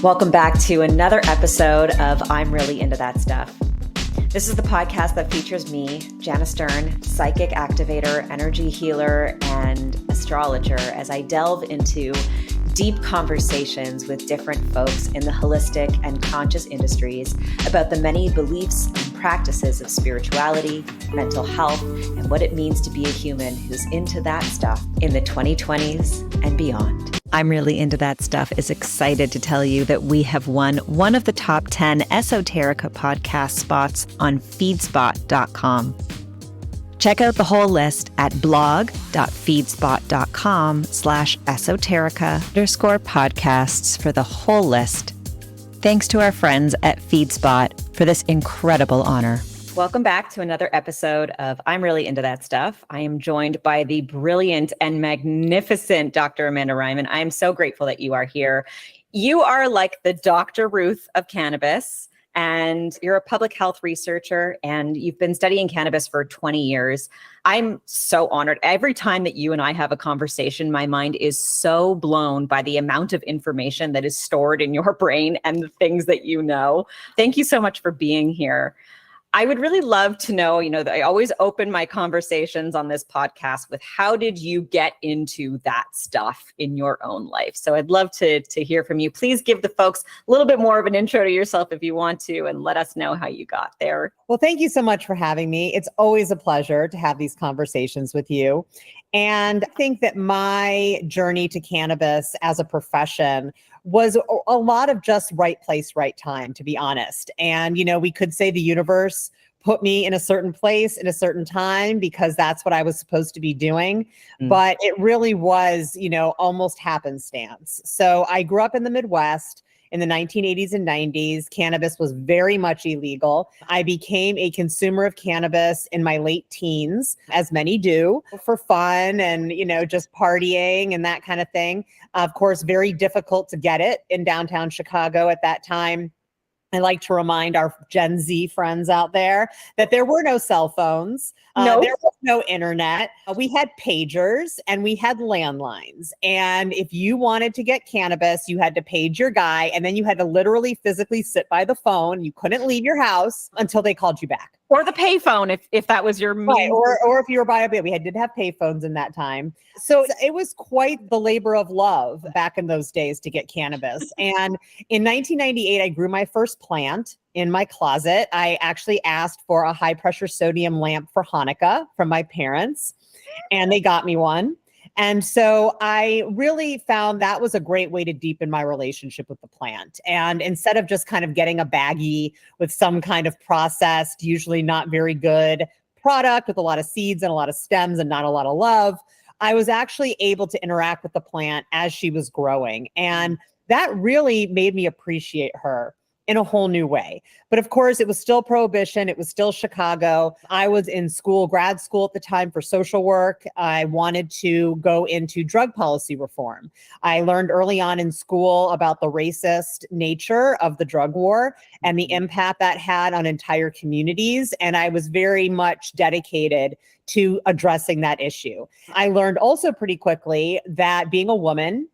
Welcome back to another episode of I'm Really Into That Stuff. This is the podcast that features me, Jana Stern, psychic activator, energy healer, and astrologer, as I delve into deep conversations with different folks in the holistic and conscious industries about the many beliefs and practices of spirituality, mental health, and what it means to be a human who's into that stuff in the 2020s and beyond. I'm Really Into That Stuff is excited to tell you that we have won one of the top 10 Esoteric podcast spots on feedspot.com. Check out the whole list at blog.feedspot.com/esoterica_podcasts for the whole list. Thanks to our friends at Feedspot for this incredible honor. Welcome back to another episode of I'm Really Into That Stuff. I am joined by the brilliant and magnificent Dr. Amanda Reiman. I am so grateful that you are here. You are like the Dr. Ruth of cannabis, and you're a public health researcher, and you've been studying cannabis for 20 years. I'm so honored. Every time that you and I have a conversation, my mind is so blown by the amount of information that is stored in your brain and the things that you know. Thank you so much for being here. I would really love to know, that I always open my conversations on this podcast with how did you get into that stuff in your own life? So I'd love to hear from you. Please give the folks a little bit more of an intro to yourself if you want to, and let us know how you got there. Well, thank you so much for having me. It's always a pleasure to have these conversations with you. And I think that my journey to cannabis as a profession was a lot of just right place, right time, to be honest. And, we could say the universe put me in a certain place in a certain time because that's what I was supposed to be doing. But it really was, almost happenstance. So I grew up in the Midwest. In the 1980s and 90s, cannabis was very much illegal. I became a consumer of cannabis in my late teens, as many do, for fun and, just partying and that kind of thing. Of course, very difficult to get it in downtown Chicago at that time. I like to remind our Gen Z friends out there that there were no cell phones. There was no internet. We had pagers and we had landlines. And if you wanted to get cannabis, you had to page your guy. And then you had to literally physically sit by the phone. You couldn't leave your house until they called you back. Or the payphone, if that was your means. Right, or if you were by a bit. We did have payphones in that time. So it was quite the labor of love back in those days to get cannabis. And in 1998, I grew my first plant in my closet. I actually asked for a high pressure sodium lamp for Hanukkah from my parents, and they got me one. And so I really found that was a great way to deepen my relationship with the plant. And instead of just kind of getting a baggie with some kind of processed, usually not very good product with a lot of seeds and a lot of stems and not a lot of love, I was actually able to interact with the plant as she was growing. And that really made me appreciate her in a whole new way. But of course, it was still Prohibition. It was still Chicago. I was in school, grad school at the time for social work. I wanted to go into drug policy reform. I learned early on in school about the racist nature of the drug war and the impact that had on entire communities. And I was very much dedicated to addressing that issue. I learned also pretty quickly that being a woman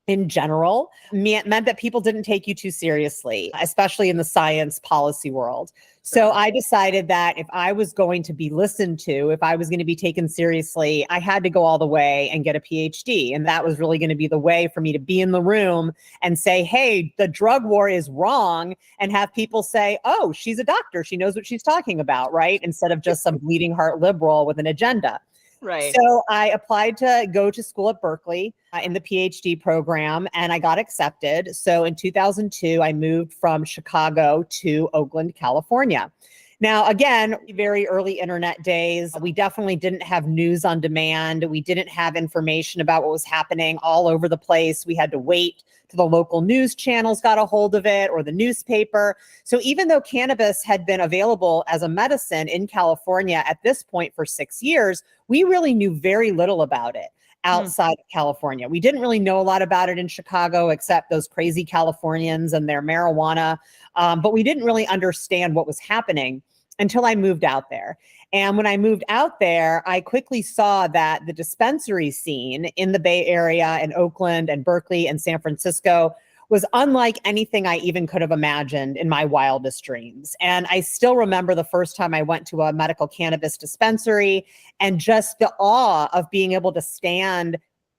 in general meant that people didn't take you too seriously, especially in the science policy world. So I decided that if I was going to be listened to, if I was going to be taken seriously, I had to go all the way and get a PhD. And that was really going to be the way for me to be in the room and say, hey, the drug war is wrong, and have people say, oh, she's a doctor. She knows what she's talking about, right? Instead of just some bleeding heart liberal with an agenda. Right. So I applied to go to school at Berkeley in the PhD program, and I got accepted. So in 2002, I moved from Chicago to Oakland, California. Now, again, very early internet days, we definitely didn't have news on demand. We didn't have information about what was happening all over the place. We had to wait till the local news channels got a hold of it or the newspaper. So even though cannabis had been available as a medicine in California at this point for 6 years, we really knew very little about it outside of California. We didn't really know a lot about it in Chicago, except those crazy Californians and their marijuana. But we didn't really understand what was happening until I moved out there. And when I moved out there, I quickly saw that the dispensary scene in the Bay Area and Oakland and Berkeley and San Francisco was unlike anything I even could have imagined in my wildest dreams. And I still remember the first time I went to a medical cannabis dispensary and just the awe of being able to stand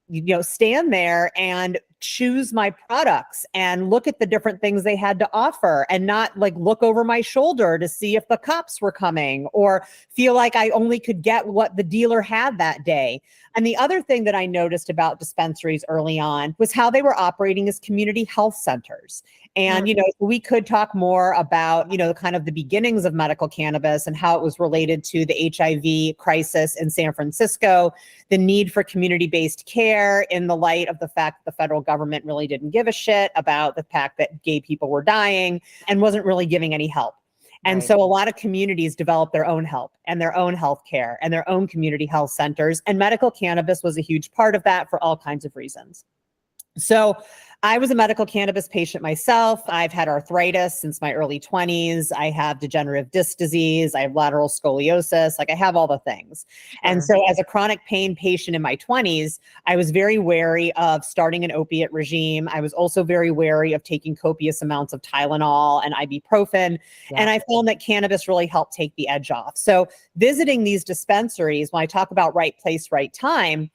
there and choose my products and look at the different things they had to offer and not like look over my shoulder to see if the cops were coming or feel like I only could get what the dealer had that day. And the other thing that I noticed about dispensaries early on was how they were operating as community health centers. And, we could talk more about, kind of the beginnings of medical cannabis and how it was related to the HIV crisis in San Francisco, the need for community-based care in the light of the fact that the federal government really didn't give a shit about the fact that gay people were dying and wasn't really giving any help. And Right. so a lot of communities developed their own help and their own healthcare and their own community health centers. And medical cannabis was a huge part of that for all kinds of reasons. So I was a medical cannabis patient myself. I've had arthritis since my early 20s. I have degenerative disc disease. I have lateral scoliosis. Like I have all the things. Sure. And so as a chronic pain patient in my 20s, I was very wary of starting an opiate regime. I was also very wary of taking copious amounts of Tylenol and ibuprofen. Yeah. And I found that cannabis really helped take the edge off. So visiting these dispensaries, when I talk about right place, right time,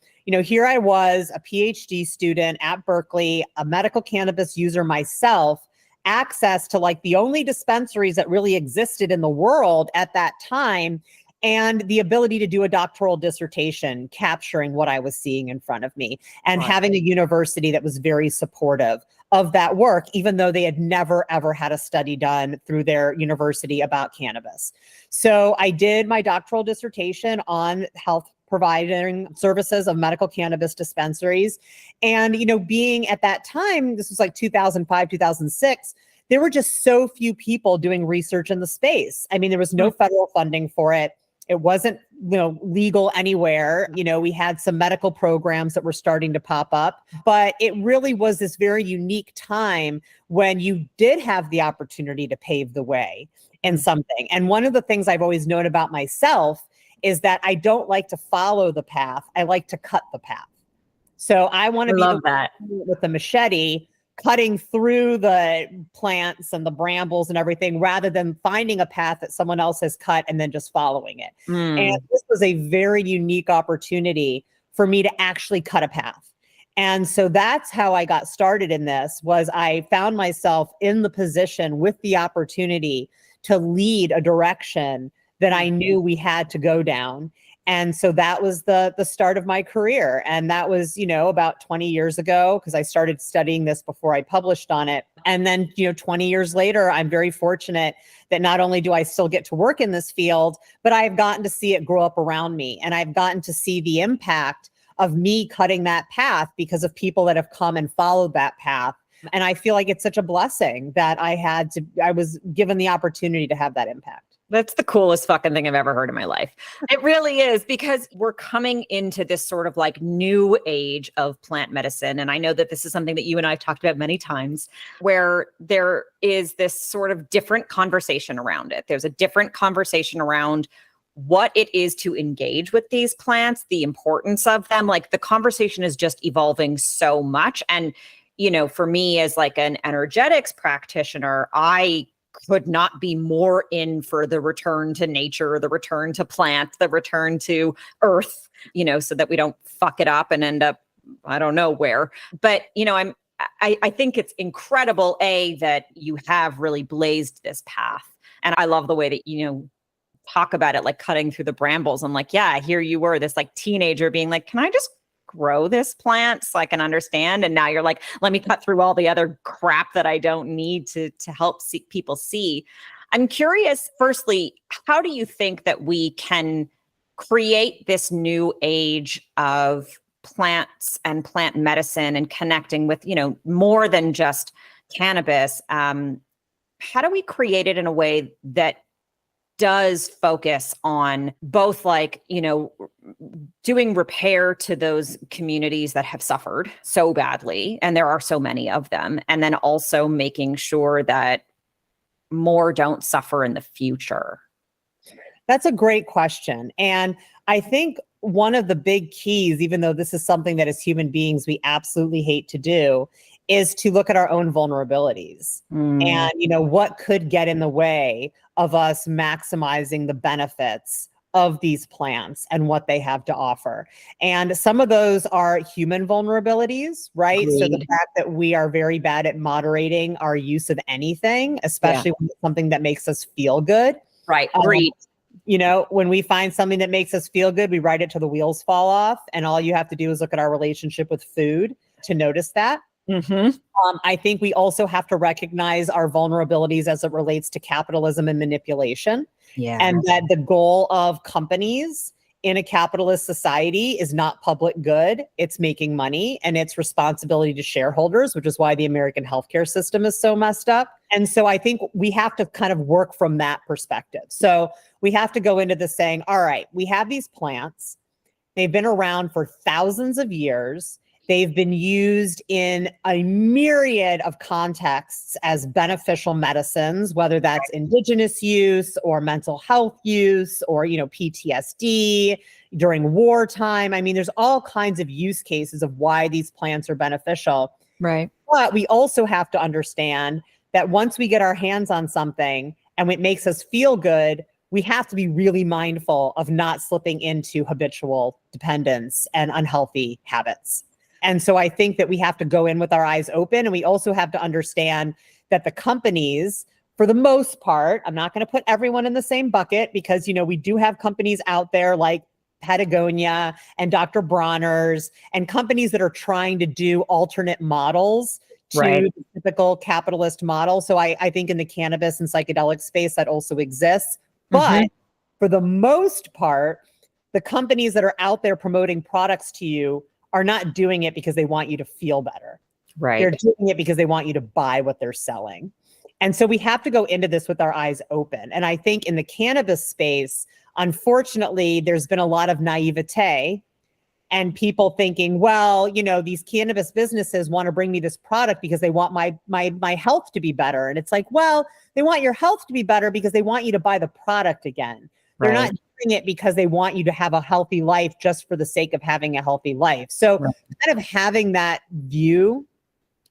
here I was, a PhD student at Berkeley, a medical cannabis user myself, access to like the only dispensaries that really existed in the world at that time, and the ability to do a doctoral dissertation capturing what I was seeing in front of me, and having a university that was very supportive of that work, even though they had never, ever had a study done through their university about cannabis. So I did my doctoral dissertation on health providing services of medical cannabis dispensaries. And, being at that time, this was like 2005, 2006, there were just so few people doing research in the space. I mean, there was no federal funding for it. It wasn't, legal anywhere. We had some medical programs that were starting to pop up, but it really was this very unique time when you did have the opportunity to pave the way in something. And one of the things I've always known about myself is that I don't like to follow the path. I like to cut the path. So I want to be love that. with the machete, cutting through the plants and the brambles and everything, rather than finding a path that someone else has cut and then just following it. And this was a very unique opportunity for me to actually cut a path. And so that's how I got started in this, was I found myself in the position with the opportunity to lead a direction that I knew we had to go down. And so that was the start of my career. And that was, about 20 years ago, because I started studying this before I published on it. And then, 20 years later, I'm very fortunate that not only do I still get to work in this field, but I've gotten to see it grow up around me. And I've gotten to see the impact of me cutting that path because of people that have come and followed that path. And I feel like it's such a blessing that I was given the opportunity to have that impact. That's the coolest fucking thing I've ever heard in my life. It really is, because we're coming into this sort of like new age of plant medicine. And I know that this is something that you and I have talked about many times, where there is this sort of different conversation around it. There's a different conversation around what it is to engage with these plants, the importance of them. Like the conversation is just evolving so much. And, for me as like an energetics practitioner, I could not be more in for the return to nature, the return to plant, the return to earth, so that we don't fuck it up and end up, I don't know where. But, I think it's incredible, that you have really blazed this path. And I love the way that, talk about it, like cutting through the brambles. I'm like, yeah, here you were, this like teenager being like, can I just grow this plant so I can understand? And now you're like, let me cut through all the other crap that I don't need to help people see. I'm curious, firstly, how do you think that we can create this new age of plants and plant medicine and connecting with, more than just cannabis? How do we create it in a way that does focus on both like, doing repair to those communities that have suffered so badly, and there are so many of them, and then also making sure that more don't suffer in the future? That's a great question. And I think one of the big keys, even though this is something that as human beings we absolutely hate to do, is to look at our own vulnerabilities and, what could get in the way of us maximizing the benefits of these plants and what they have to offer. And some of those are human vulnerabilities, right? Agreed. So the fact that we are very bad at moderating our use of anything, especially when it's something that makes us feel good. Right. Agreed. When we find something that makes us feel good, we ride it till the wheels fall off. And all you have to do is look at our relationship with food to notice that. I think we also have to recognize our vulnerabilities as it relates to capitalism and manipulation. Yeah. And that the goal of companies in a capitalist society is not public good. It's making money and it's responsibility to shareholders, which is why the American healthcare system is so messed up. And so I think we have to kind of work from that perspective. So we have to go into this saying, all right, we have these plants. They've been around for thousands of years. They've been used in a myriad of contexts as beneficial medicines, whether that's indigenous use or mental health use or, PTSD during wartime. I mean, there's all kinds of use cases of why these plants are beneficial. Right. But we also have to understand that once we get our hands on something and it makes us feel good, we have to be really mindful of not slipping into habitual dependence and unhealthy habits. And so I think that we have to go in with our eyes open, and we also have to understand that the companies, for the most part, I'm not going to put everyone in the same bucket because, we do have companies out there like Patagonia and Dr. Bronner's and companies that are trying to do alternate models to the typical capitalist model. So I think in the cannabis and psychedelic space that also exists. But for the most part, the companies that are out there promoting products to you are not doing it because they want you to feel better. Right. They're doing it because they want you to buy what they're selling. And so we have to go into this with our eyes open. And I think in the cannabis space, unfortunately, there's been a lot of naivete and people thinking, well, these cannabis businesses want to bring me this product because they want my health to be better. And it's like, well, they want your health to be better because they want you to buy the product again. They're not doing it because they want you to have a healthy life just for the sake of having a healthy life. So kind of having that view,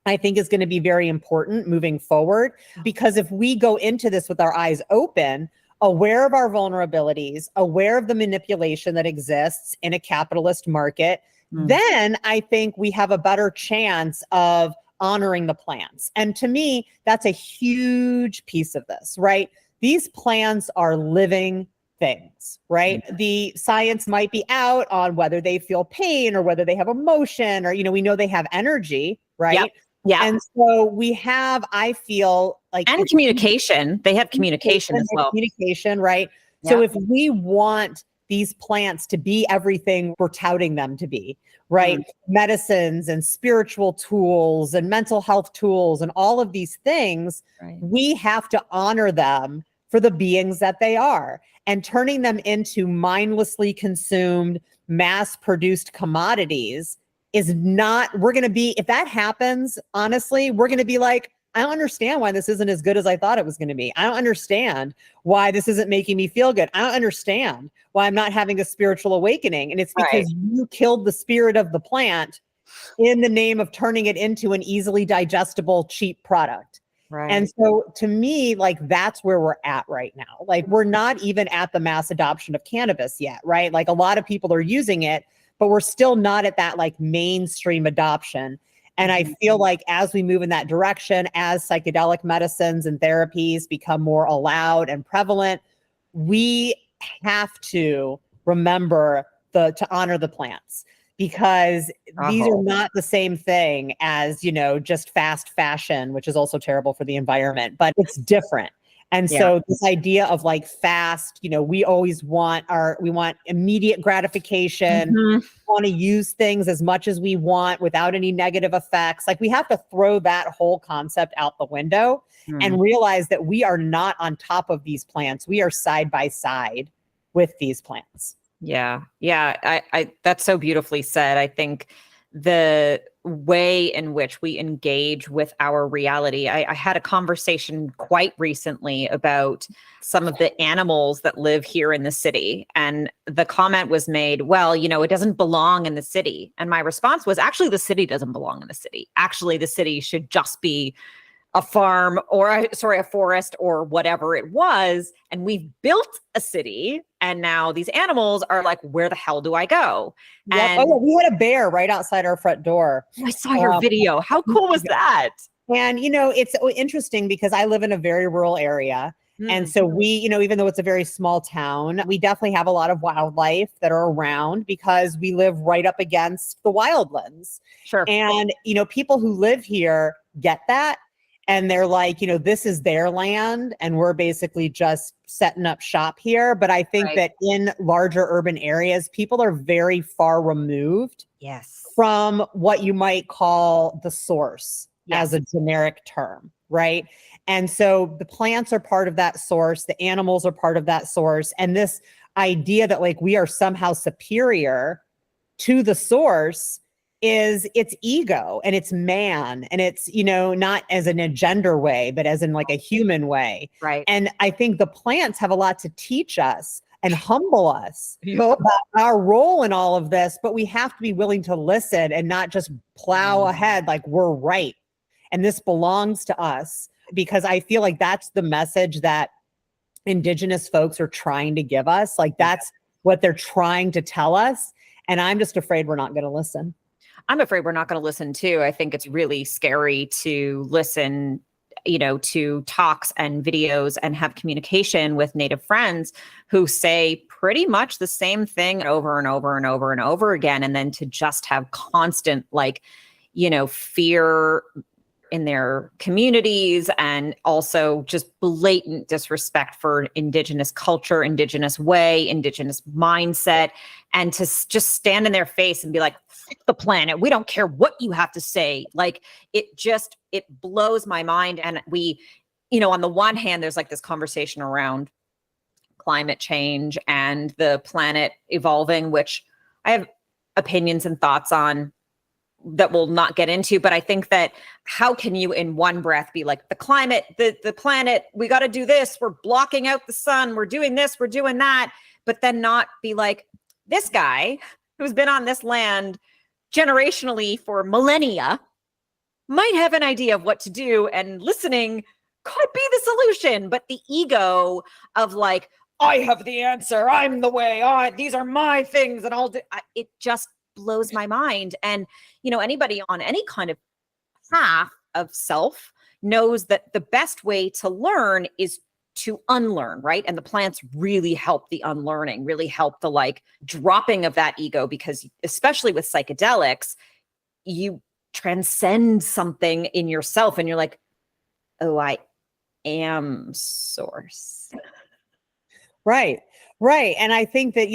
I think, is going to be very important moving forward, because if we go into this with our eyes open, aware of our vulnerabilities, aware of the manipulation that exists in a capitalist market, then I think we have a better chance of honoring the plants. And to me, that's a huge piece of this, right? These plants are living things, right? The science might be out on whether they feel pain or whether they have emotion or, we know they have energy, right? Yeah. And so we have, I feel like. And communication. They have communication as well. Communication, right? Yeah. So if we want these plants to be everything we're touting them to be, right? Medicines and spiritual tools and mental health tools and all of these things, we have to honor them for the beings that they are. And turning them into mindlessly consumed, mass-produced commodities is not, if that happens, honestly, we're going to be like, I don't understand why this isn't as good as I thought it was going to be. I don't understand why this isn't making me feel good. I don't understand why I'm not having a spiritual awakening. And it's because you killed the spirit of the plant in the name of turning it into an easily digestible, cheap product. Right. And so to me, like, that's where we're at right now. Like, we're not even at the mass adoption of cannabis yet, right? Like, a lot of people are using it, but we're still not at that like mainstream adoption. And I feel like as we move in that direction, as psychedelic medicines and therapies become more allowed and prevalent, we have to remember to honor the plants, because these are not the same thing as, just fast fashion, which is also terrible for the environment, but it's different. And so this idea of like fast, we always want immediate gratification. We want to use things as much as we want without any negative effects. Like, we have to throw that whole concept out the window and realize that we are not on top of these plants. We are side by side with these plants. Yeah. I that's so beautifully said. I think way in which we engage with our reality. I had a conversation quite recently about some of the animals that live here in the city. And the comment was made, well, it doesn't belong in the city. And my response was, actually, the city doesn't belong in the city. Actually, the city should just be a farm or a forest or whatever it was. And we've built a city. And now these animals are like, where the hell do I go? Yep. And oh, yeah, we had a bear right outside our front door. I saw your video. How cool was that? And, it's interesting because I live in a very rural area. And so we, even though it's a very small town, we definitely have a lot of wildlife that are around because we live right up against the wildlands. Sure. And, people who live here get that. And they're like, this is their land and we're basically just setting up shop here. But I think that in larger urban areas, people are very far removed from what you might call the source as a generic term, right? And so the plants are part of that source. The animals are part of that source. And this idea that like we are somehow superior to the source is it's ego and it's man and it's, not as in a gender way, but as in like a human way. Right. And I think the plants have a lot to teach us and humble us about our role in all of this, but we have to be willing to listen and not just plow ahead like we're right. And this belongs to us, because I feel like that's the message that Indigenous folks are trying to give us. Like that's what they're trying to tell us. And I'm just afraid we're not going to listen. I'm afraid we're not going to listen too. I think it's really scary to listen, to talks and videos and have communication with Native friends who say pretty much the same thing over and over and over and over again. And then to just have constant, fear in their communities, and also just blatant disrespect for Indigenous culture, Indigenous way, Indigenous mindset, and to just stand in their face and be like, "Fuck the planet. We don't care what you have to say." Like it blows my mind. And we, on the one hand, there's like this conversation around climate change and the planet evolving, which I have opinions and thoughts on that we'll not get into. But I think that how can you in one breath be like the climate, the planet, we got to do this, we're blocking out the sun, we're doing this, we're doing that, but then not be like, this guy who's been on this land generationally for millennia might have an idea of what to do, and listening could be the solution. But the ego of like, I have the answer, I'm the way, these are my things, and it just blows my mind. And, anybody on any kind of path of self knows that the best way to learn is to unlearn, right? And the plants really help the unlearning, really help the dropping of that ego, because especially with psychedelics, you transcend something in yourself and you're like, oh, I am source. Right. Right. And I think that,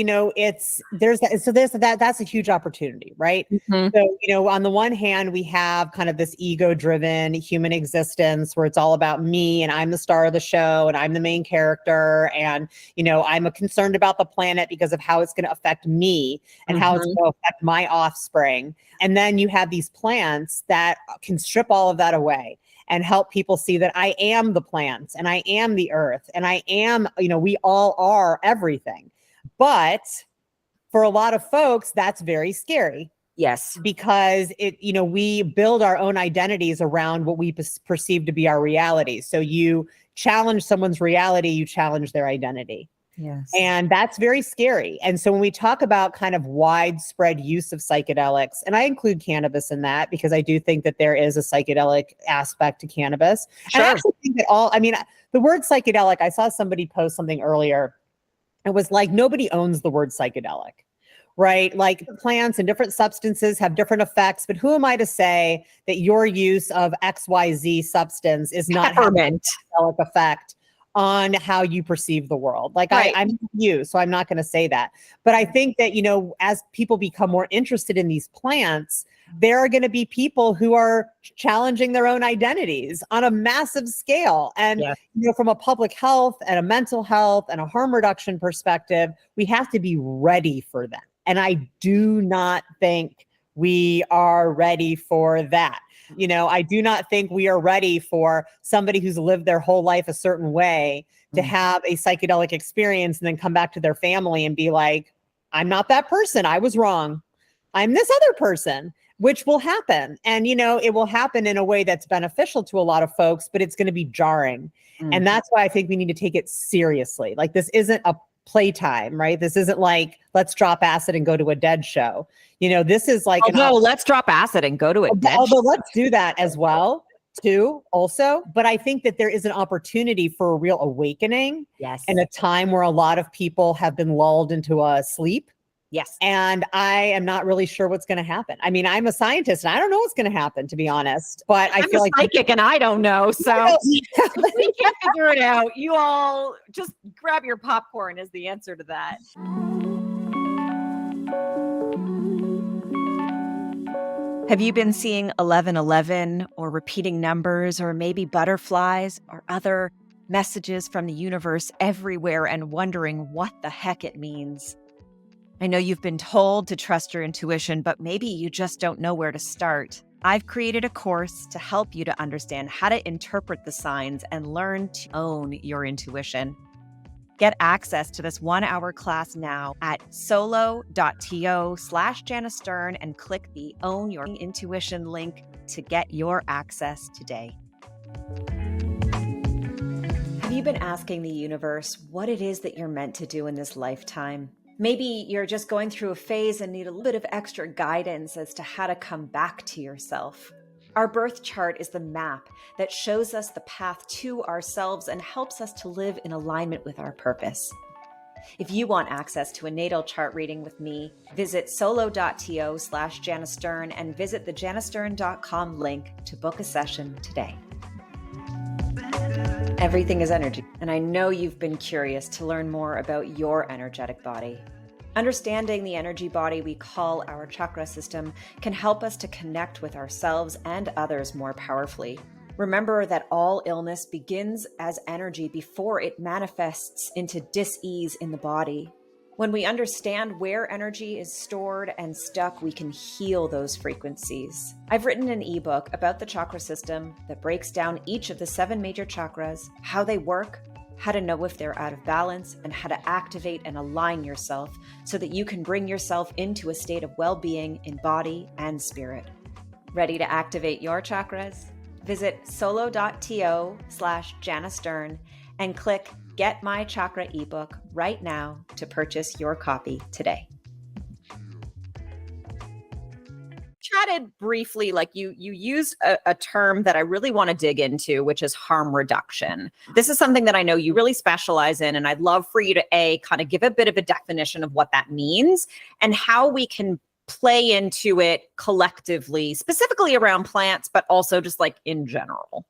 that's a huge opportunity, right? Mm-hmm. So, on the one hand, we have kind of this ego-driven human existence where it's all about me and I'm the star of the show and I'm the main character. And, I'm concerned about the planet because of how it's going to affect me and how it's going to affect my offspring. And then you have these plants that can strip all of that away and help people see that I am the plants and I am the earth and I am, we all are everything. But for a lot of folks, that's very scary. Yes. Because we build our own identities around what we perceive to be our reality. So you challenge someone's reality, you challenge their identity. Yes. And that's very scary. And so when we talk about kind of widespread use of psychedelics, and I include cannabis in that because I do think that there is a psychedelic aspect to cannabis. Sure. And I actually think that the word psychedelic, I saw somebody post something earlier. It was like, nobody owns the word psychedelic, right? Like plants and different substances have different effects, but who am I to say that your use of XYZ substance is not having a psychedelic effect on how you perceive the world? Like right. I'm you, so I'm not going to say that. But I think that, as people become more interested in these plants, there are going to be people who are challenging their own identities on a massive scale. And, from a public health and a mental health and a harm reduction perspective, we have to be ready for them. And I do not think we are ready for that. I do not think we are ready for somebody who's lived their whole life a certain way to have a psychedelic experience and then come back to their family and be like, I'm not that person. I was wrong. I'm this other person, which will happen. And, it will happen in a way that's beneficial to a lot of folks, but it's going to be jarring. And that's why I think we need to take it seriously. Like, this isn't a playtime, right? This isn't like, let's drop acid and go to a Dead show. This is like, let's drop acid and go to a Dead although show. let's do that as well too, also. But I think that there is an opportunity for a real awakening. Yes. In a time where a lot of people have been lulled into a sleep. Yes. And I am not really sure what's going to happen. I mean, I'm a scientist and I don't know what's going to happen, to be honest, but I feel like psychic and I don't know. So if we can't figure it out, you all just grab your popcorn is the answer to that. Have you been seeing 1111 or repeating numbers or maybe butterflies or other messages from the universe everywhere and wondering what the heck it means? I know you've been told to trust your intuition, but maybe you just don't know where to start. I've created a course to help you to understand how to interpret the signs and learn to own your intuition. Get access to this 1-hour class now at solo.to/Jana Stern and click the Own Your Intuition link to get your access today. Have you been asking the universe what it is that you're meant to do in this lifetime? Maybe you're just going through a phase and need a little bit of extra guidance as to how to come back to yourself. Our birth chart is the map that shows us the path to ourselves and helps us to live in alignment with our purpose. If you want access to a natal chart reading with me, visit solo.to/Jana Stern and visit the janastern.com link to book a session today. Everything is energy, and I know you've been curious to learn more about your energetic body. Understanding the energy body we call our chakra system can help us to connect with ourselves and others more powerfully. Remember that all illness begins as energy before it manifests into dis-ease in the body. When we understand where energy is stored and stuck, we can heal those frequencies. I've written an ebook about the chakra system that breaks down each of the 7 major chakras, how they work, how to know if they're out of balance, and how to activate and align yourself so that you can bring yourself into a state of well-being in body and spirit. Ready to activate your chakras? Visit solo.to/Jana Stern and click Get My Chakra ebook right now to purchase your copy today. Chatted briefly, like you used a term that I really want to dig into, which is harm reduction. This is something that I know you really specialize in, and I'd love for you to kind of give a bit of a definition of what that means and how we can play into it collectively, specifically around plants, but also just like in general.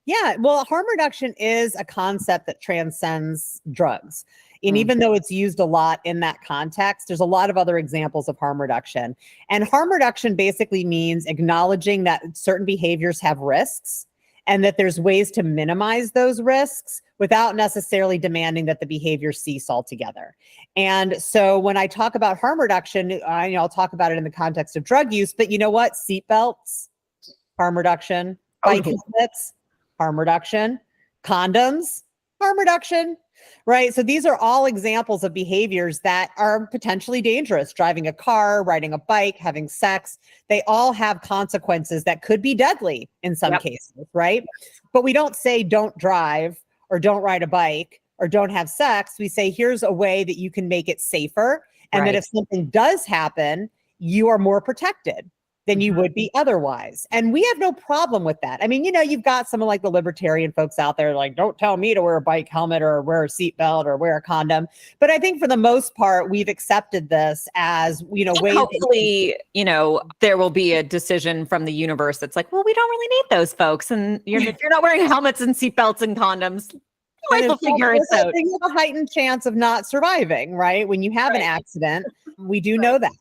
Yeah, well, harm reduction is a concept that transcends drugs. And even though it's used a lot in that context, there's a lot of other examples of harm reduction. And harm reduction basically means acknowledging that certain behaviors have risks and that there's ways to minimize those risks without necessarily demanding that the behavior cease altogether. And so when I talk about harm reduction, I'll talk about it in the context of drug use, but you know what? Seatbelts, harm reduction, bike helmets, harm reduction, condoms, harm reduction, right? So these are all examples of behaviors that are potentially dangerous. Driving a car, riding a bike, having sex, they all have consequences that could be deadly in some cases, right? But we don't say don't drive or don't ride a bike or don't have sex. We say here's a way that you can make it safer. And that if something does happen, you are more protected than you would be otherwise. And we have no problem with that. I mean, you've got some of like the libertarian folks out there like, don't tell me to wear a bike helmet or wear a seatbelt or wear a condom. But I think for the most part, we've accepted this as, ways. Hopefully, there will be a decision from the universe that's like, well, we don't really need those folks. And if you're not wearing helmets and seatbelts and condoms, you might as well figure it out. You have a heightened chance of not surviving, right? When you have an accident, we do know that.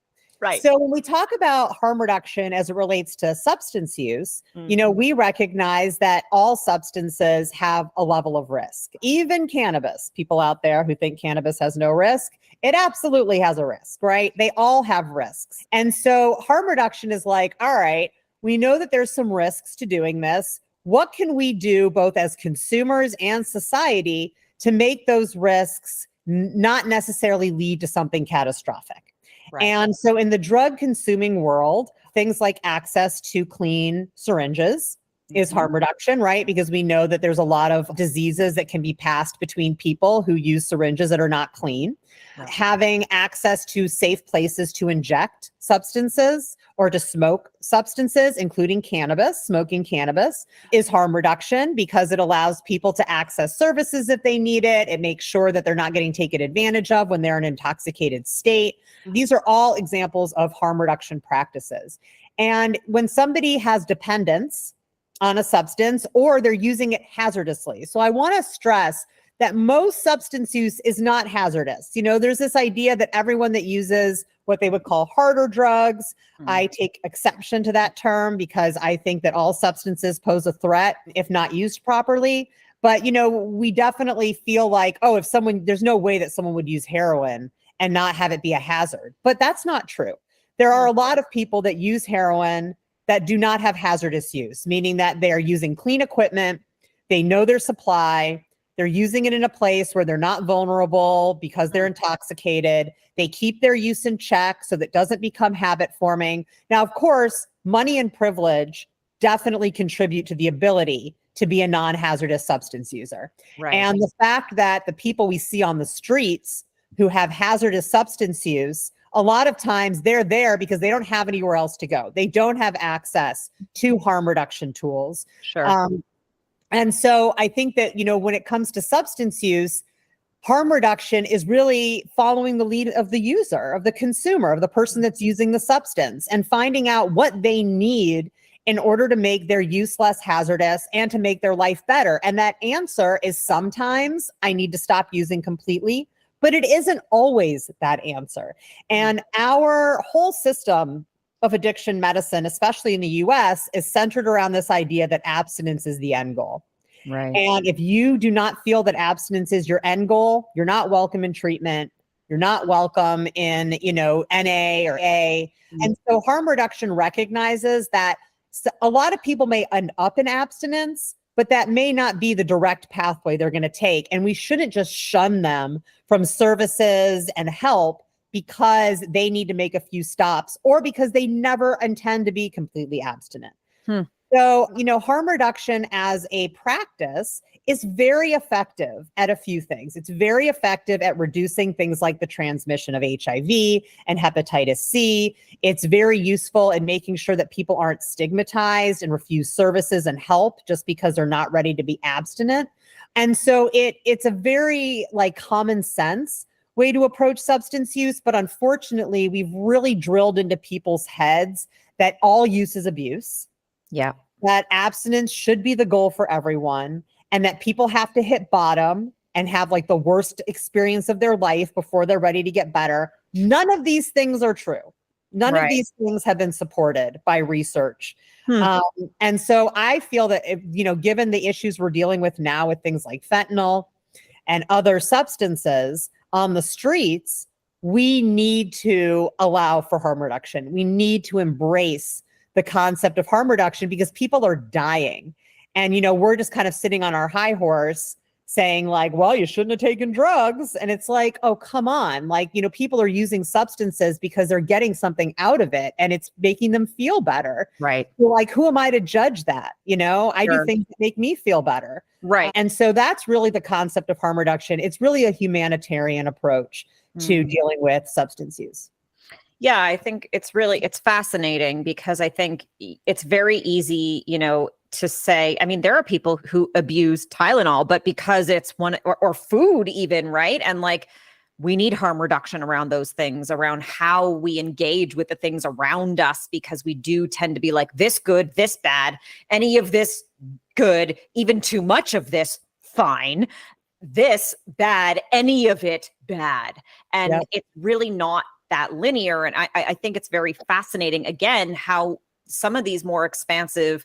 Right. So when we talk about harm reduction as it relates to substance use, we recognize that all substances have a level of risk. Even cannabis, people out there who think cannabis has no risk, it absolutely has a risk, right? They all have risks. And so harm reduction is like, all right, we know that there's some risks to doing this. What can we do both as consumers and society to make those risks not necessarily lead to something catastrophic? Right. And so in the drug consuming world, things like access to clean syringes is harm reduction, right? Because we know that there's a lot of diseases that can be passed between people who use syringes that are not clean. Right. Having access to safe places to inject substances or to smoke substances, including cannabis, smoking cannabis, is harm reduction because it allows people to access services if they need it. It makes sure that they're not getting taken advantage of when they're in an intoxicated state. These are all examples of harm reduction practices. And when somebody has dependence on a substance or they're using it hazardously. So I want to stress that most substance use is not hazardous. There's this idea that everyone that uses what they would call harder drugs, I take exception to that term because I think that all substances pose a threat if not used properly. But, we definitely feel like, there's no way that someone would use heroin and not have it be a hazard. But that's not true. There are a lot of people that use heroin that do not have hazardous use, meaning that they're using clean equipment, they know their supply, they're using it in a place where they're not vulnerable because they're intoxicated. They keep their use in check so that it doesn't become habit forming. Now, of course, money and privilege definitely contribute to the ability to be a non-hazardous substance user. Right. And the fact that the people we see on the streets who have hazardous substance use, a lot of times they're there because they don't have anywhere else to go. They don't have access to harm reduction tools. Sure. And so I think that, when it comes to substance use, harm reduction is really following the lead of the user, of the consumer, of the person that's using the substance and finding out what they need in order to make their use less hazardous and to make their life better. And that answer is sometimes I need to stop using completely, but it isn't always that answer. And our whole system of addiction medicine, especially in the US, is centered around this idea that abstinence is the end goal. Right. And if you do not feel that abstinence is your end goal, you're not welcome in treatment. You're not welcome in, NA or A. And so harm reduction recognizes that a lot of people may end up in abstinence, but that may not be the direct pathway they're going to take. And we shouldn't just shun them from services and help because they need to make a few stops or because they never intend to be completely abstinent. So, harm reduction as a practice is very effective at a few things. It's very effective at reducing things like the transmission of HIV and hepatitis C. It's very useful in making sure that people aren't stigmatized and refuse services and help just because they're not ready to be abstinent. And so it's a very common sense way to approach substance use. But unfortunately, we've really drilled into people's heads that all use is abuse. Yeah. That abstinence should be the goal for everyone and that people have to hit bottom and have the worst experience of their life before they're ready to get better. None of these things are true. None of these things have been supported by research. And so I feel that, given the issues we're dealing with now with things like fentanyl and other substances on the streets, we need to allow for harm reduction. We need to embrace the concept of harm reduction because people are dying. And, we're just kind of sitting on our high horse saying well, you shouldn't have taken drugs. And it's oh, come on. People are using substances because they're getting something out of it and it's making them feel better. Right. So who am I to judge that? I do things that make me feel better. Right. And so that's really the concept of harm reduction. It's really a humanitarian approach to dealing with substance use. Yeah, I think it's fascinating because I think it's very easy, to say, there are people who abuse Tylenol, but because it's one or food even, right? And we need harm reduction around those things, around how we engage with the things around us, because we do tend to be this good, this bad, any of this good, even too much of this fine, this bad, any of it bad. And it's really not that linear. And I think it's very fascinating, again, how some of these more expansive,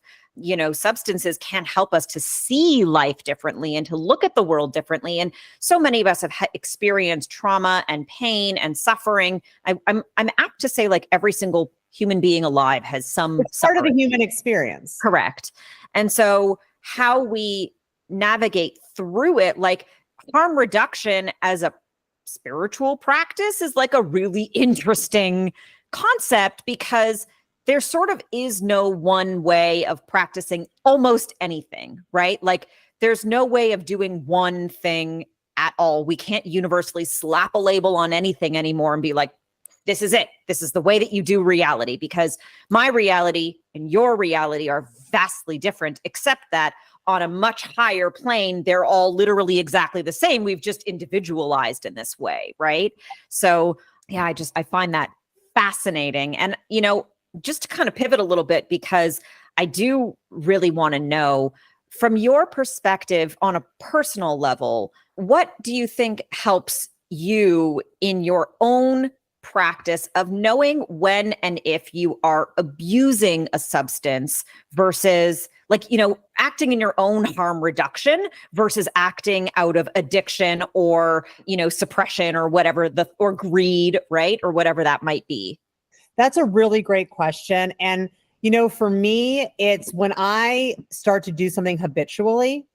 substances can help us to see life differently and to look at the world differently. And so many of us have experienced trauma and pain and suffering. I'm apt to say, like, every single human being alive has some It's part of the suffering. human experience. Correct. And so how we navigate through it, like harm reduction as a spiritual practice, is like a really interesting concept, because there sort of is no one way of practicing almost anything, right? Like, there's no way of doing one thing at all. We can't universally slap a label on anything anymore and be like, this is it. This is the way that you do reality, because my reality and your reality are vastly different, except that on a much higher plane, they're all literally exactly the same. We've just individualized in this way, right? So yeah, I find that fascinating. And, just to kind of pivot a little bit, because I do really want to know, from your perspective on a personal level, what do you think helps you in your own practice of knowing when and if you are abusing a substance versus, like, acting in your own harm reduction versus acting out of addiction or, suppression or whatever, or greed, right? Or whatever that might be. That's a really great question. And, for me, it's when I start to do something habitually,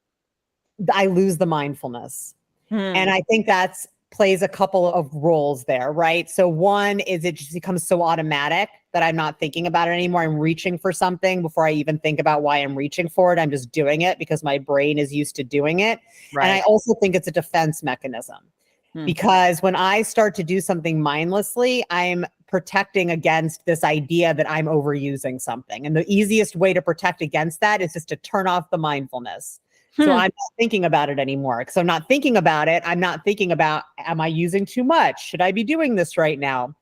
I lose the mindfulness. And I think that's plays a couple of roles there, right? So one is it just becomes so automatic that I'm not thinking about it anymore. I'm reaching for something before I even think about why I'm reaching for it. I'm just doing it because my brain is used to doing it. Right. And I also think it's a defense mechanism. Because when I start to do something mindlessly, I'm protecting against this idea that I'm overusing something. And the easiest way to protect against that is just to turn off the mindfulness. So I'm not thinking about it anymore. Because I'm not thinking about it. I'm not thinking about, am I using too much? Should I be doing this right now?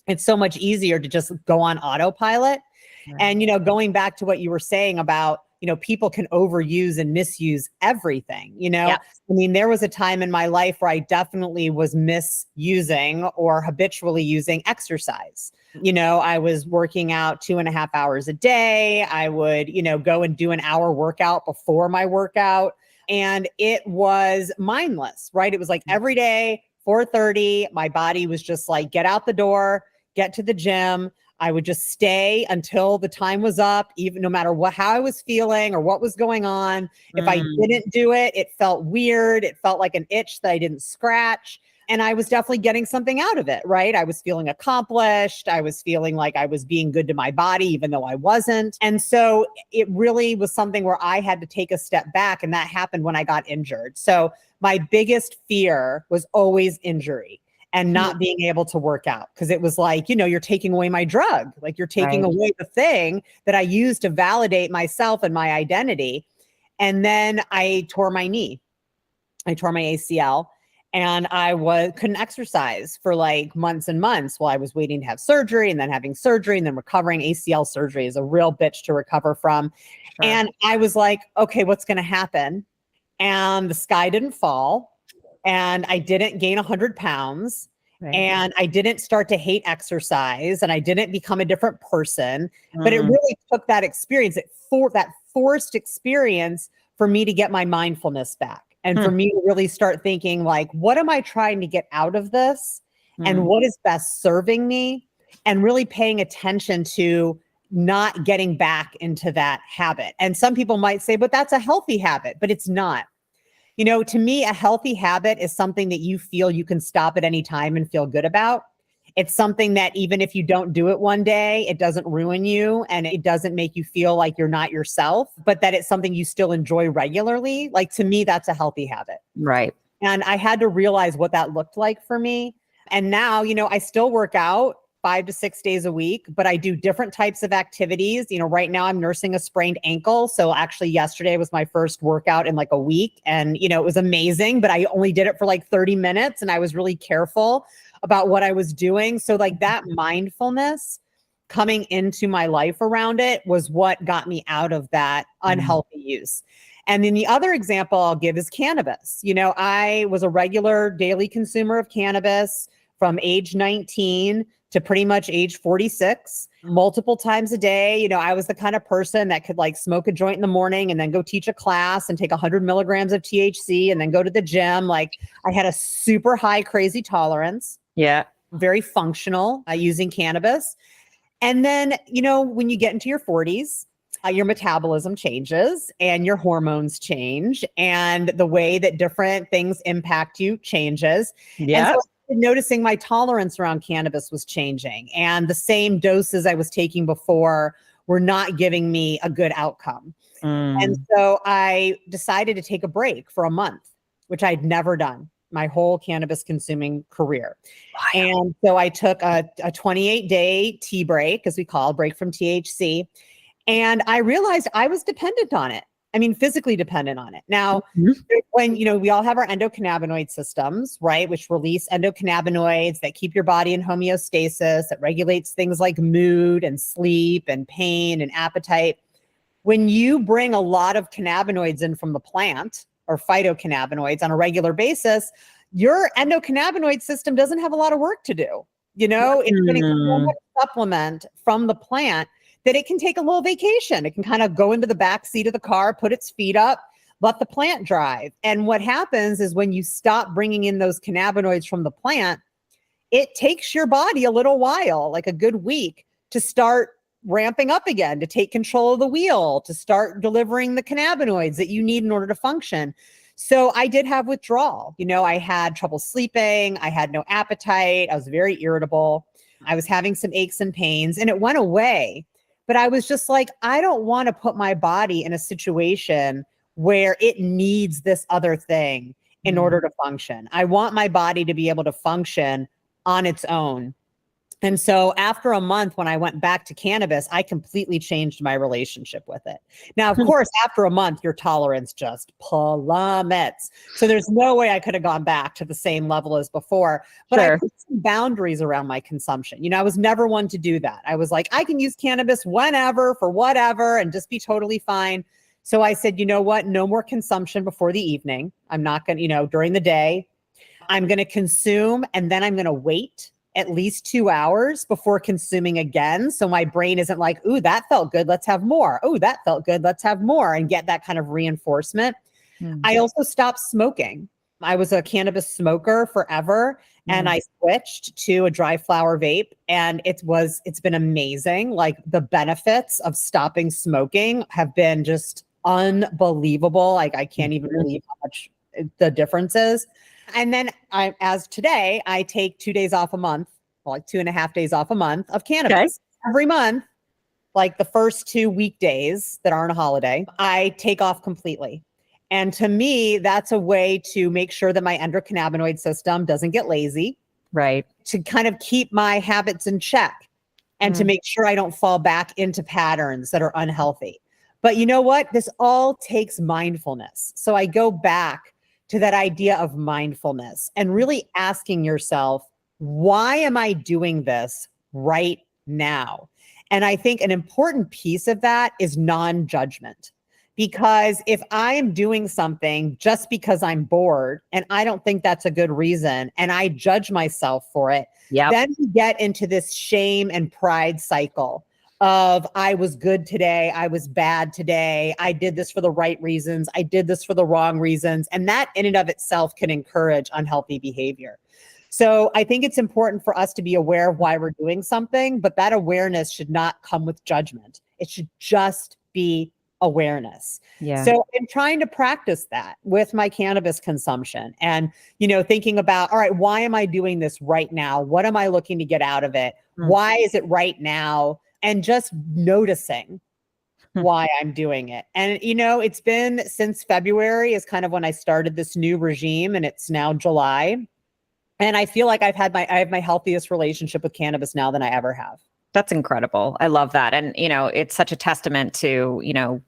It's so much easier to just go on autopilot. Right. And, going back to what you were saying about, people can overuse and misuse everything, Yep. I mean, there was a time in my life where I definitely was misusing or habitually using exercise. I was working out 2.5 hours a day. I would, go and do an hour workout before my workout. And it was mindless, right? It was like every day, 4:30, my body was just like, get out the door, get to the gym. I would just stay until the time was up, even no matter how I was feeling or what was going on. If I didn't do it, it felt weird. It felt like an itch that I didn't scratch. And I was definitely getting something out of it, right? I was feeling accomplished. I was feeling like I was being good to my body, even though I wasn't. And so it really was something where I had to take a step back. And that happened when I got injured. So my biggest fear was always injury and not being able to work out. Because it was like, you're taking away my drug. Like, you're taking away the thing that I used to validate myself and my identity. And then I tore my knee. I tore my ACL. And I couldn't exercise for like months and months while I was waiting to have surgery and then having surgery and then recovering. ACL surgery is a real bitch to recover from. Sure. And I was like, okay, what's going to happen? And the sky didn't fall. And I didn't gain 100 pounds. Right. And I didn't start to hate exercise. And I didn't become a different person. But it really took that experience, that forced experience, for me to get my mindfulness back. And for me to really start thinking, like, what am I trying to get out of this? And what is best serving me? And really paying attention to not getting back into that habit. And some people might say, but that's a healthy habit, but it's not. To me, a healthy habit is something that you feel you can stop at any time and feel good about. It's something that even if you don't do it one day, it doesn't ruin you and it doesn't make you feel like you're not yourself, but that it's something you still enjoy regularly. Like, to me, that's a healthy habit. Right. And I had to realize what that looked like for me. And now, I still work out 5 to 6 days a week, but I do different types of activities. Right now I'm nursing a sprained ankle. So actually yesterday was my first workout in like a week, and, it was amazing, but I only did it for like 30 minutes and I was really careful about what I was doing. So like that mindfulness coming into my life around it was what got me out of that unhealthy use. And then the other example I'll give is cannabis. I was a regular daily consumer of cannabis from age 19 to pretty much age 46, multiple times a day. You know, I was the kind of person that could like smoke a joint in the morning and then go teach a class and take 100 milligrams of THC and then go to the gym. Like I had a super high crazy tolerance. Yeah. Very functional using cannabis. And then, you know, when you get into your 40s, your metabolism changes and your hormones change and the way that different things impact you changes. Yeah. And so noticing my tolerance around cannabis was changing, and the same doses I was taking before were not giving me a good outcome. And so I decided to take a break for a month, which I'd never done my whole cannabis consuming career. Wow. And so I took a 28-day tea break, as we call it, break from THC. And I realized I was dependent on it. I mean, physically dependent on it. Now, when, you know, we all have our endocannabinoid systems, right, which release endocannabinoids that keep your body in homeostasis, that regulates things like mood and sleep and pain and appetite. When you bring a lot of cannabinoids in from the plant or phytocannabinoids on a regular basis, your endocannabinoid system doesn't have a lot of work to do. You know, it's getting so much supplement from the plant that it can take a little vacation. It can kind of go into the back seat of the car, put its feet up, let the plant drive. And what happens is when you stop bringing in those cannabinoids from the plant, it takes your body a little while, like a good week, to start ramping up again, to take control of the wheel, to start delivering the cannabinoids that you need in order to function. So I did have withdrawal. You know, I had trouble sleeping. I had no appetite. I was very irritable. I was having some aches and pains, and it went away. But I was just like, I don't want to put my body in a situation where it needs this other thing in order to function. I want my body to be able to function on its own. And so after a month, when I went back to cannabis, I completely changed my relationship with it. Now, of course, after a month, your tolerance just plummets. So there's no way I could have gone back to the same level as before. But I put some boundaries around my consumption. You know, I was never one to do that. I was like, I can use cannabis whenever for whatever and just be totally fine. So I said, you know what? No more consumption before the evening. I'm not going to, you know, during the day, I'm going to consume and then I'm going to wait at least 2 hours before consuming again. So my brain isn't like, ooh, that felt good, let's have more. Oh, that felt good, let's have more, and get that kind of reinforcement. I also stopped smoking. I was a cannabis smoker forever. And I switched to a dry flower vape, and it's been amazing. Like the benefits of stopping smoking have been just unbelievable. Like I can't even believe how much the difference is. And then as today, I take 2 days off a month, like 2.5 days off a month of cannabis. Every month, like the first 2 weekdays that aren't a holiday, I take off completely. And to me, that's a way to make sure that my endocannabinoid system doesn't get lazy. Right. To kind of keep my habits in check and to make sure I don't fall back into patterns that are unhealthy. But you know what? This all takes mindfulness. So I go back to that idea of mindfulness and really asking yourself, why am I doing this right now? And I think an important piece of that is non-judgment. Because if I am doing something just because I'm bored and I don't think that's a good reason and I judge myself for it, then we get into this shame and pride cycle of I was good today, I was bad today, I did this for the right reasons, I did this for the wrong reasons. And that in and of itself can encourage unhealthy behavior. So I think it's important for us to be aware of why we're doing something, but that awareness should not come with judgment. It should just be awareness. So I'm trying to practice that with my cannabis consumption and, you know, thinking about, all right, why am I doing this right now? What am I looking to get out of it? Why is it right now? And just noticing why I'm doing it. And, you know, it's been since February is kind of when I started this new regime, and it's now July. And I feel like I have my healthiest relationship with cannabis now than I ever have. That's incredible. I love that. And, you know, it's such a testament to, you know,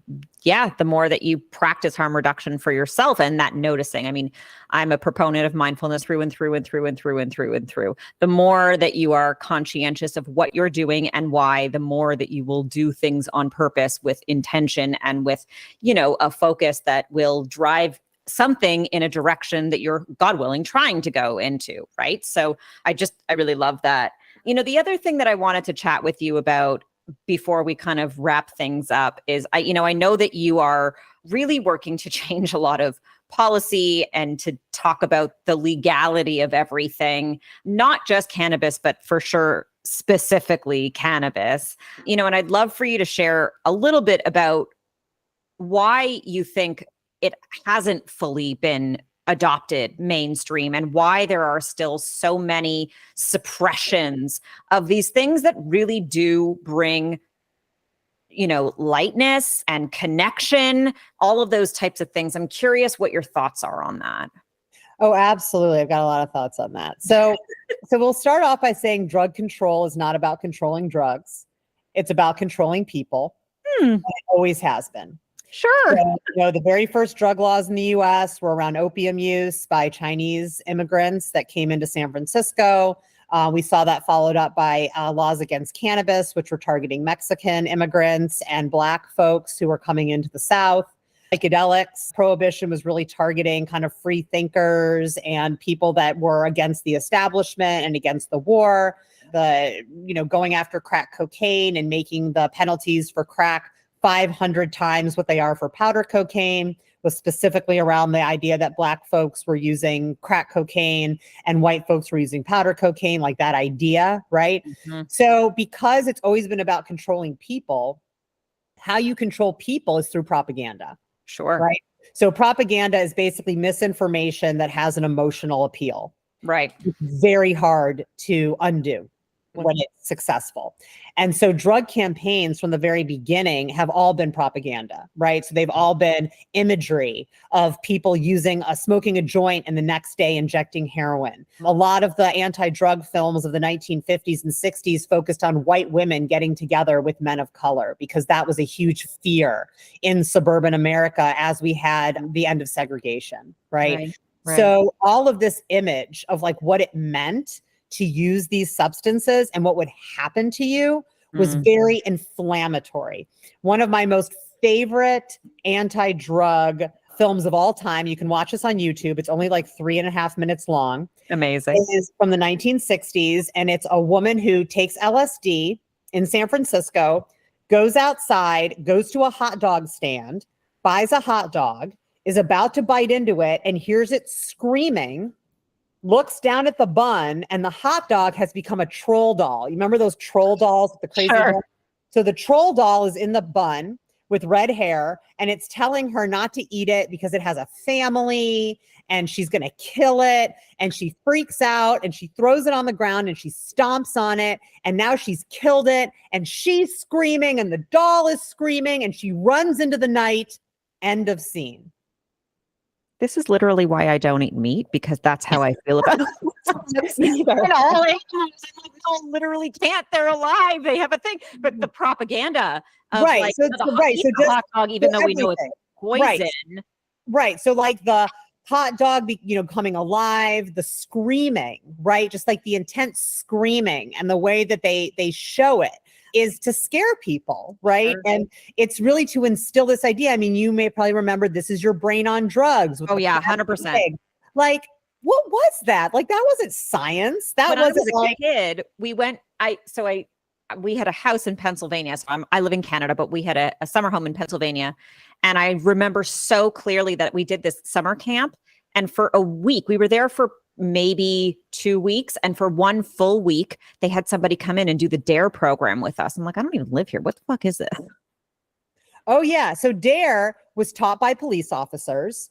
the more that you practice harm reduction for yourself and that noticing. I mean, I'm a proponent of mindfulness through and through and through and through and through and through. The more that you are conscientious of what you're doing and why, the more that you will do things on purpose with intention and with, you know, a focus that will drive something in a direction that you're, God willing, trying to go into, right? So I really love that. The other thing that I wanted to chat with you about before we kind of wrap things up is I know that you are really working to change a lot of policy and to talk about the legality of everything, not just cannabis, but for sure, specifically cannabis. And I'd love for you to share a little bit about why you think it hasn't fully been adopted mainstream and why there are still so many suppressions of these things that really do bring lightness and connection, all of those types of things. I'm curious what your thoughts are on that. Oh, absolutely. I've got a lot of thoughts on that. So we'll start off by saying drug control is not about controlling drugs. It's about controlling people. It always has been. Sure. So, the very first drug laws in the US were around opium use by Chinese immigrants that came into San Francisco. We saw that followed up by laws against cannabis, which were targeting Mexican immigrants and Black folks who were coming into the South. Psychedelics, Prohibition was really targeting kind of free thinkers and people that were against the establishment and against the war. Going after crack cocaine and making the penalties for crack 500 times what they are for powder cocaine was specifically around the idea that Black folks were using crack cocaine and white folks were using powder cocaine, like that idea, right? Mm-hmm. So because it's always been about controlling people, how you control people is through propaganda. Sure. Right. So propaganda is basically misinformation that has an emotional appeal. Right. It's very hard to undo when it's successful. And so drug campaigns from the very beginning have all been propaganda, right? So they've all been imagery of people smoking a joint and the next day injecting heroin. A lot of the anti-drug films of the 1950s and 60s focused on white women getting together with men of color because that was a huge fear in suburban America as we had the end of segregation, right? So all of this image of like what it meant to use these substances and what would happen to you was very inflammatory. One of my most favorite anti-drug films of all time, you can watch this on YouTube. It's only like 3.5 minutes long. Amazing. It is from the 1960s. And it's a woman who takes LSD in San Francisco, goes outside, goes to a hot dog stand, buys a hot dog, is about to bite into it and hears it screaming, looks down at the bun, and the hot dog has become a troll doll. You remember those troll dolls with the crazy Sure. So the troll doll is in the bun with red hair, and it's telling her not to eat it because it has a family and she's going to kill it. And she freaks out and she throws it on the ground and she stomps on it. And now she's killed it and she's screaming and the doll is screaming and she runs into the night. End of scene. This is literally why I don't eat meat, because that's how I feel about it. All animals literally can't. They're alive. They have a thing. But the propaganda of right. So hot dog, even though we know it's poison. Right. So like the hot dog, coming alive, the screaming, right? Just like the intense screaming and the way that they show it is to scare people, right? Sure. And it's really to instill this idea. I mean, you may probably remember This Is Your Brain on Drugs. Oh yeah, 100%. Like, what was that? Like, that wasn't science. That wasn't a kid. We had a house in Pennsylvania. So I live in Canada, but we had a summer home in Pennsylvania. And I remember so clearly that we did this summer camp. And for a week, we were there for maybe 2 weeks. And for one full week, they had somebody come in and do the DARE program with us. I'm like, I don't even live here. What the fuck is this? Oh, yeah. So DARE was taught by police officers,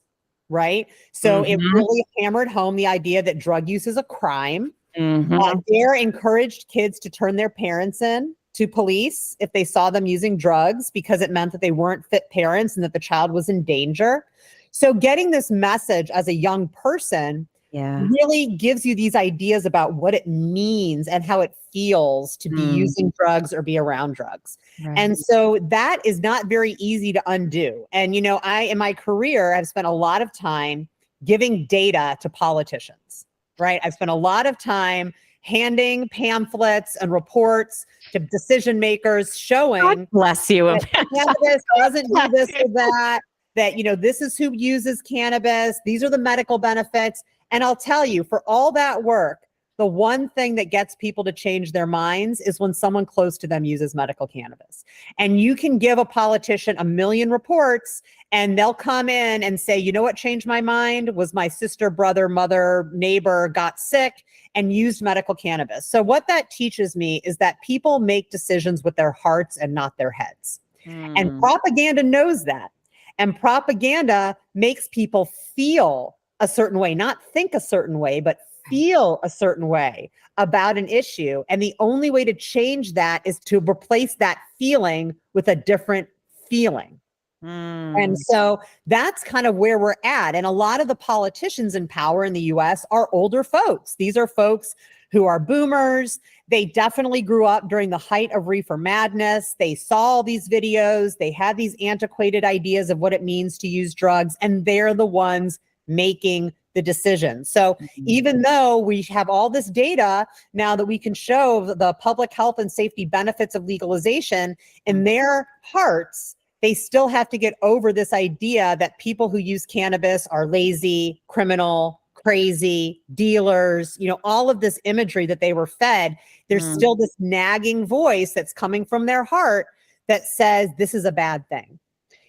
right? So it really hammered home the idea that drug use is a crime. DARE encouraged kids to turn their parents in to police if they saw them using drugs because it meant that they weren't fit parents and that the child was in danger. So getting this message as a young person really gives you these ideas about what it means and how it feels to be using drugs or be around drugs. Right. And so that is not very easy to undo. And, in my career, I've spent a lot of time giving data to politicians, right? I've spent a lot of time handing pamphlets and reports to decision makers showing God bless you. That cannabis doesn't do this or that that, this is who uses cannabis. These are the medical benefits. And I'll tell you, for all that work, the one thing that gets people to change their minds is when someone close to them uses medical cannabis. And you can give a politician 1 million reports and they'll come in and say, you know what changed my mind was my sister, brother, mother, neighbor got sick and used medical cannabis. So what that teaches me is that people make decisions with their hearts and not their heads. And propaganda knows that. And propaganda makes people feel a certain way, not think a certain way, but feel a certain way about an issue. And the only way to change that is to replace that feeling with a different feeling. And so that's kind of where we're at. And a lot of the politicians in power in the US are older folks. These are folks who are boomers. They definitely grew up during the height of reefer madness. They saw all these videos. They had these antiquated ideas of what it means to use drugs. And they're the ones making the decision. So even though we have all this data now that we can show the public health and safety benefits of legalization, in their hearts, they still have to get over this idea that people who use cannabis are lazy, criminal, crazy, dealers, all of this imagery that they were fed. There's still this nagging voice that's coming from their heart that says this is a bad thing.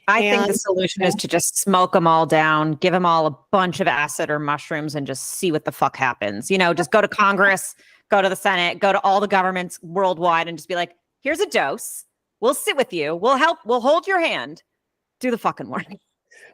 I think the solution is to just smoke them all down, give them all a bunch of acid or mushrooms and just see what the fuck happens. Just go to Congress, go to the Senate, go to all the governments worldwide and just be like, here's a dose. We'll sit with you. We'll help. We'll hold your hand. Do the fucking work.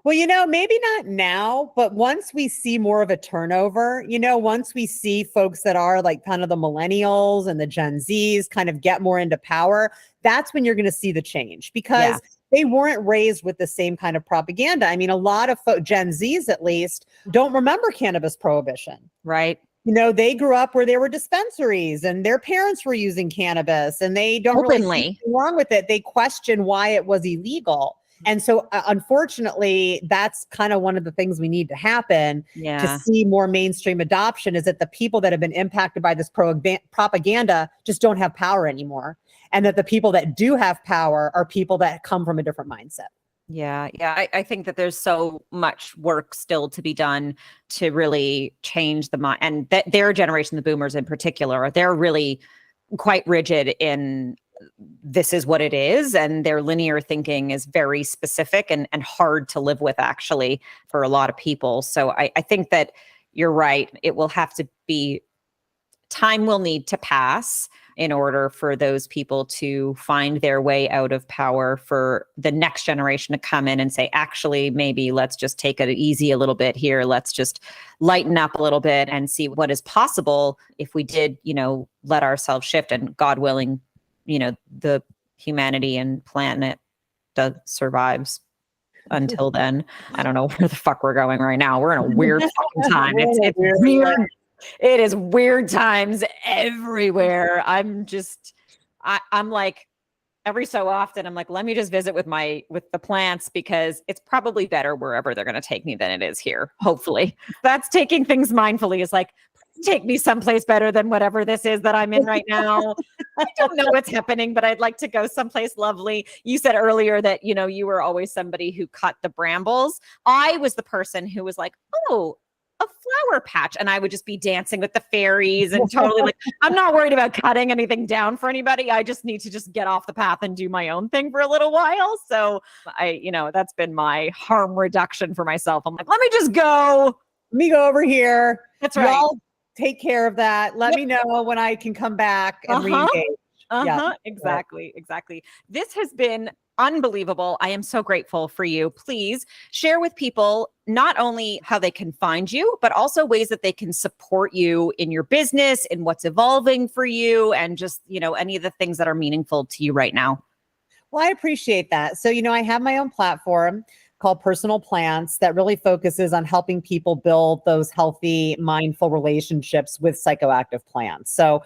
Well, maybe not now, but once we see more of a turnover, once we see folks that are like kind of the millennials and the Gen Zs kind of get more into power, that's when you're going to see the change because they weren't raised with the same kind of propaganda. I mean, a lot of Gen Zs, at least, don't remember cannabis prohibition. Right. They grew up where there were dispensaries and their parents were using cannabis and they don't really see anything wrong with it. They question why it was illegal. And so, unfortunately, that's kind of one of the things we need to happen to see more mainstream adoption is that the people that have been impacted by this propaganda just don't have power anymore. And that the people that do have power are people that come from a different mindset. Yeah. I think that there's so much work still to be done to really change the mind. And that their generation, the boomers in particular, they're really quite rigid in this is what it is. And their linear thinking is very specific and hard to live with, actually, for a lot of people. So I think that you're right. It will have to be, time will need to pass in order for those people to find their way out of power, for the next generation to come in and say, actually, maybe let's just take it easy a little bit here. Let's just lighten up a little bit and see what is possible if we did, let ourselves shift, and God willing, the humanity and planet survives until then. I don't know where the fuck we're going right now. We're in a weird fucking time. It's weird. It is weird times everywhere. I'm like, every so often, I'm like, let me just visit with the plants because it's probably better wherever they're going to take me than it is here. Hopefully. That's taking things mindfully, is like, take me someplace better than whatever this is that I'm in right now. I don't know what's happening, but I'd like to go someplace lovely. You said earlier that, you were always somebody who cut the brambles. I was the person who was like, oh, a flower patch. And I would just be dancing with the fairies and totally like, I'm not worried about cutting anything down for anybody. I just need to just get off the path and do my own thing for a little while. So that's been my harm reduction for myself. I'm like, let me just go. Let me go over here. That's right. Y'all take care of that. Let me know when I can come back and reengage. Exactly. This has been unbelievable. I am so grateful for you. Please share with people not only how they can find you, but also ways that they can support you in your business, in what's evolving for you, and just, any of the things that are meaningful to you right now. Well, I appreciate that. So, I have my own platform called Personal Plants that really focuses on helping people build those healthy, mindful relationships with psychoactive plants. So,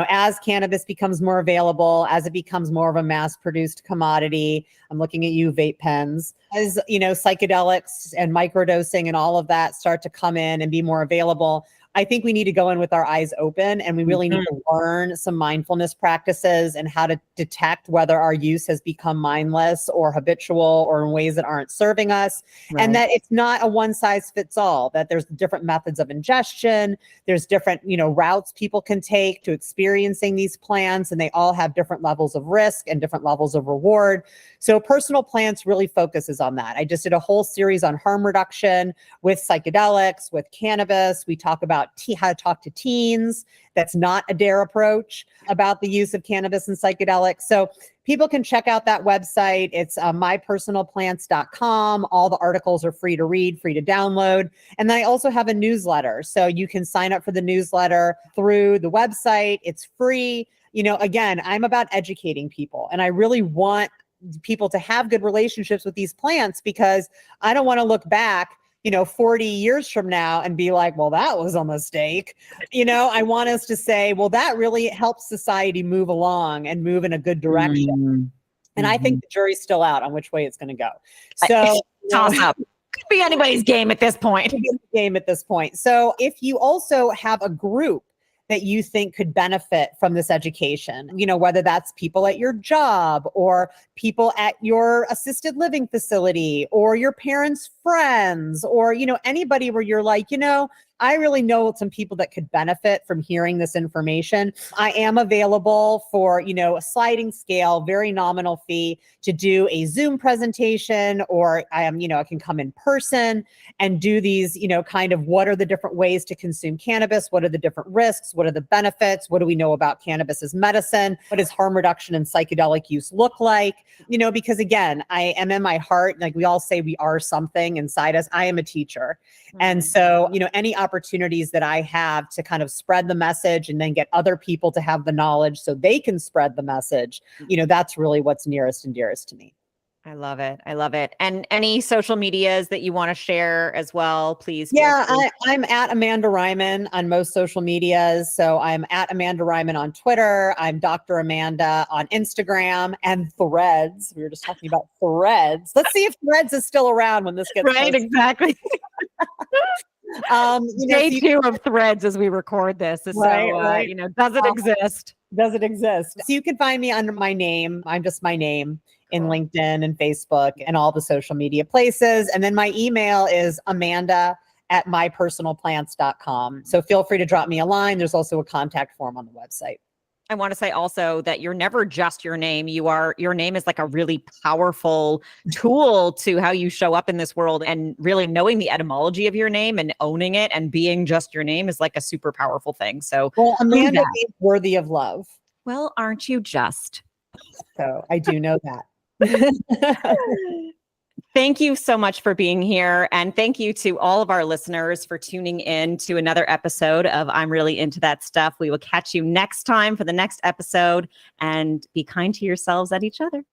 as cannabis becomes more available, as it becomes more of a mass-produced commodity, I'm looking at you, vape pens, as, psychedelics and microdosing and all of that start to come in and be more available, I think we need to go in with our eyes open, and we really need to learn some mindfulness practices and how to detect whether our use has become mindless or habitual or in ways that aren't serving us. Right. And that it's not a one size fits all, that there's different methods of ingestion. There's different, routes people can take to experiencing these plants, and they all have different levels of risk and different levels of reward. So Personal Plants really focuses on that. I just did a whole series on harm reduction with psychedelics, with cannabis. We talk about how to talk to teens. That's not a dare approach about the use of cannabis and psychedelics. So people can check out that website. It's mypersonalplants.com. All the articles are free to read, free to download. And then I also have a newsletter. So you can sign up for the newsletter through the website. It's free. Again, I'm about educating people, and I really want people to have good relationships with these plants, because I don't want to look back 40 years from now and be like, well, that was a mistake. I want us to say, well, that really helps society move along and move in a good direction. And I think the jury's still out on which way it's going to go. So toss up. Could be anybody's game at this point. So if you also have a group that you think could benefit from this education, whether that's people at your job or people at your assisted living facility or your parents' friends or, anybody where you're like, I really know some people that could benefit from hearing this information. I am available for, a sliding scale, very nominal fee to do a Zoom presentation, or I can come in person and do these, kind of what are the different ways to consume cannabis? What are the different risks? What are the benefits? What do we know about cannabis as medicine? What does harm reduction and psychedelic use look like? Because again, I am in my heart, like we all say we are something inside us. I am a teacher. And so, any opportunities that I have to kind of spread the message and then get other people to have the knowledge so they can spread the message, that's really what's nearest and dearest to me. I love it. And any social medias that you want to share as well, please. Yeah, I'm at Amanda Reiman on most social medias. So I'm at Amanda Reiman on Twitter. I'm Dr. Amanda on Instagram and Threads. We were just talking about Threads. Let's see if Threads is still around when this gets right. posted. Exactly. Day 2 of Threads as we record this. So, right. Does it exist? Does it exist? So you can find me under my name. I'm just my name in LinkedIn and Facebook and all the social media places. And then my email is amanda@mypersonalplants.com. So feel free to drop me a line. There's also a contact form on the website. I want to say also that you're never just your name. Your name is like a really powerful tool to how you show up in this world, and really knowing the etymology of your name and owning it and being just your name is like a super powerful thing. So, well, Amanda is worthy of love. Well, aren't you just? So I do know that. Thank you so much for being here. And thank you to all of our listeners for tuning in to another episode of I'm Really Into That Stuff. We will catch you next time for the next episode, and be kind to yourselves and each other.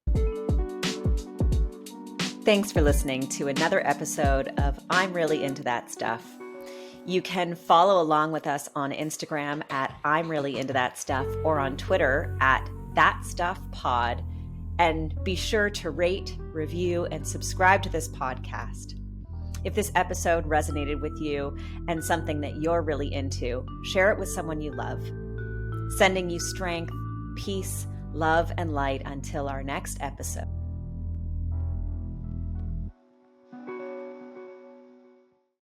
Thanks for listening to another episode of I'm Really Into That Stuff. You can follow along with us on Instagram at I'm Really Into That Stuff, or on Twitter at ThatStuffPod. And be sure to rate, review, and subscribe to this podcast. If this episode resonated with you and something that you're really into, share it with someone you love. Sending you strength, peace, love, and light until our next episode.